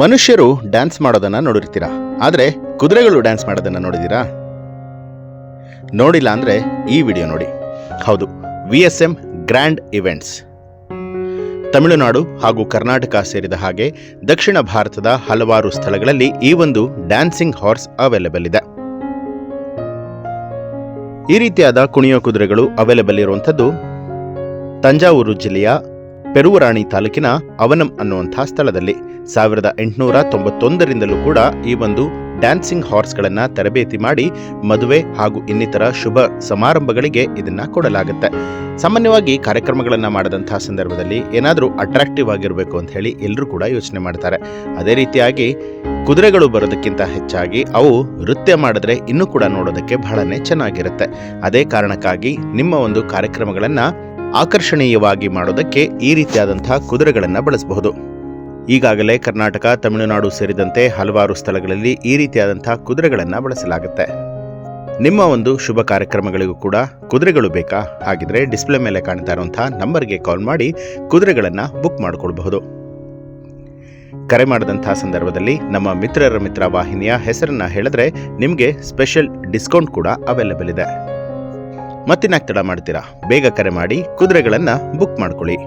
ಮನುಷ್ಯರು ಡ್ಯಾನ್ಸ್ ಮಾಡೋದನ್ನ ನೋಡಿರ್ತೀರಾ, ಆದರೆ ಕುದುರೆಗಳು ಡ್ಯಾನ್ಸ್ ಮಾಡೋದನ್ನ ನೋಡಿದ್ದೀರಾ? ನೋಡಿಲ್ಲ ಅಂದರೆ ಈ ವಿಡಿಯೋ ನೋಡಿ. ಹೌದು, VSM ಗ್ರ್ಯಾಂಡ್ ಇವೆಂಟ್ಸ್. ತಮಿಳುನಾಡು ಹಾಗೂ ಕರ್ನಾಟಕ ಸೇರಿದ ಹಾಗೆ ದಕ್ಷಿಣ ಭಾರತದ ಹಲವಾರು ಸ್ಥಳಗಳಲ್ಲಿ ಈ ಒಂದು ಡ್ಯಾನ್ಸಿಂಗ್ ಹಾರ್ಸ್ ಅವೈಲೇಬಲ್ ಇದೆ. ಈ ರೀತಿಯಾದ ಕುಣಿಯೋ ಕುದುರೆಗಳು ಅವೈಲೇಬಲ್ ಇರುವಂಥದ್ದು ತಂಜಾವೂರು ಜಿಲ್ಲೆಯ ಪೆರುವರಾಣಿ ತಾಲೂಕಿನ ಅವನಂ ಅನ್ನುವಂಥ ಸ್ಥಳದಲ್ಲಿ 1891ರಿಂದಲೂ ಕೂಡ ಈ ಒಂದು ಡ್ಯಾನ್ಸಿಂಗ್ ಹಾರ್ಸ್ಗಳನ್ನು ತರಬೇತಿ ಮಾಡಿ ಮದುವೆ ಹಾಗೂ ಇನ್ನಿತರ ಶುಭ ಸಮಾರಂಭಗಳಿಗೆ ಇದನ್ನ ಕೊಡಲಾಗುತ್ತೆ. ಸಾಮಾನ್ಯವಾಗಿ ಕಾರ್ಯಕ್ರಮಗಳನ್ನು ಮಾಡಿದಂತಹ ಸಂದರ್ಭದಲ್ಲಿ ಏನಾದರೂ ಅಟ್ರಾಕ್ಟಿವ್ ಆಗಿರಬೇಕು ಅಂತ ಹೇಳಿ ಎಲ್ಲರೂ ಕೂಡ ಯೋಚನೆ ಮಾಡ್ತಾರೆ. ಅದೇ ರೀತಿಯಾಗಿ ಕುದುರೆಗಳು ಬರೋದಕ್ಕಿಂತ ಹೆಚ್ಚಾಗಿ ಅವು ನೃತ್ಯ ಮಾಡಿದ್ರೆ ಇನ್ನೂ ಕೂಡ ನೋಡೋದಕ್ಕೆ ಬಹಳನೇ ಚೆನ್ನಾಗಿರುತ್ತೆ. ಅದೇ ಕಾರಣಕ್ಕಾಗಿ ನಿಮ್ಮ ಒಂದು ಕಾರ್ಯಕ್ರಮಗಳನ್ನು ಆಕರ್ಷಣೀಯವಾಗಿ ಮಾಡೋದಕ್ಕೆ ಈ ರೀತಿಯಾದಂತಹ ಕುದುರೆಗಳನ್ನು ಬಳಸಬಹುದು. ಈಗಾಗಲೇ ಕರ್ನಾಟಕ, ತಮಿಳುನಾಡು ಸೇರಿದಂತೆ ಹಲವಾರು ಸ್ಥಳಗಳಲ್ಲಿ ಈ ರೀತಿಯಾದಂತಹ ಕುದುರೆಗಳನ್ನು ಬಳಸಲಾಗುತ್ತೆ. ನಿಮ್ಮ ಒಂದು ಶುಭ ಕಾರ್ಯಕ್ರಮಗಳಿಗೂ ಕೂಡ ಕುದುರೆಗಳು ಬೇಕಾ? ಹಾಗಿದ್ರೆ ಡಿಸ್ಪ್ಲೇ ಮೇಲೆ ಕಾಣ್ತಾ ಇರುವಂತಹ ನಂಬರ್ಗೆ ಕಾಲ್ ಮಾಡಿ ಕುದುರೆಗಳನ್ನು ಬುಕ್ ಮಾಡಿಕೊಳ್ಬಹುದು. ಕರೆ ಮಾಡಿದಂತಹ ಸಂದರ್ಭದಲ್ಲಿ ನಮ್ಮ ಮಿತ್ರರ ಮಿತ್ರ ವಾಹಿನಿಯ ಹೆಸರನ್ನ ಹೇಳಿದ್ರೆ ನಿಮಗೆ ಸ್ಪೆಷಲ್ ಡಿಸ್ಕೌಂಟ್ ಕೂಡ ಅವೈಲೇಬಲ್ ಇದೆ. ಮತ್ತಿನ್ಯಾಕೆ ತಡ ಮಾಡ್ತೀರಾ? ಬೇಗ ಕರೆ ಮಾಡಿ ಕುದುರೆಗಳನ್ನು ಬುಕ್ ಮಾಡ್ಕೊಳ್ಳಿ.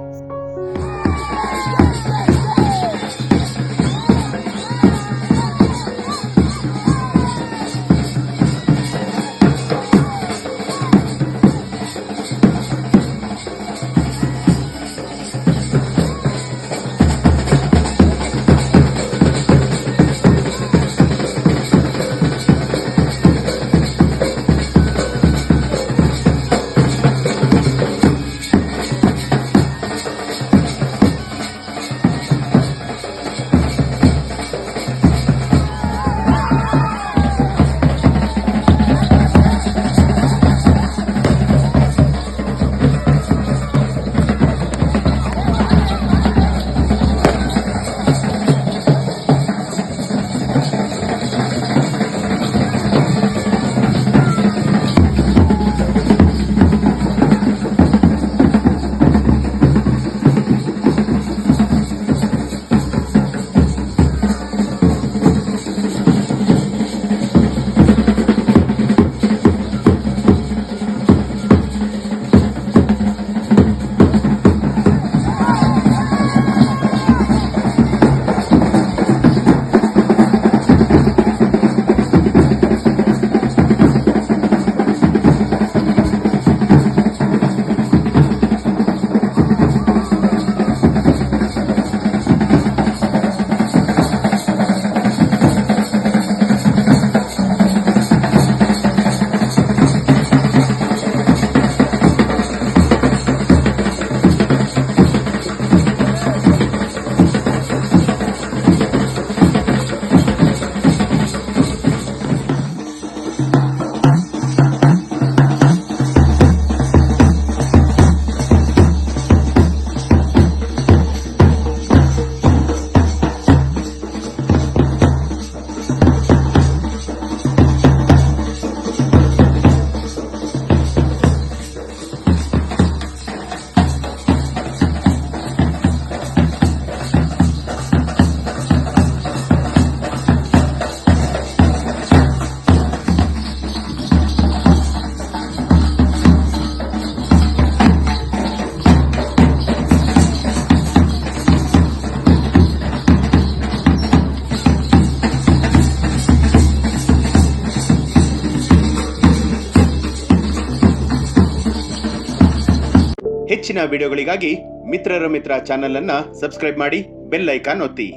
ಹೆಚ್ಚಿನ ವಿಡಿಯೋಗಳಿಗಾಗಿ ಮಿತ್ರರ ಮಿತ್ರ ಚಾನೆಲ್ ಅನ್ನು ಸಬ್ಸ್ಕ್ರೈಬ್ ಮಾಡಿ, ಬೆಲ್ ಐಕಾನ್ ಒತ್ತಿ.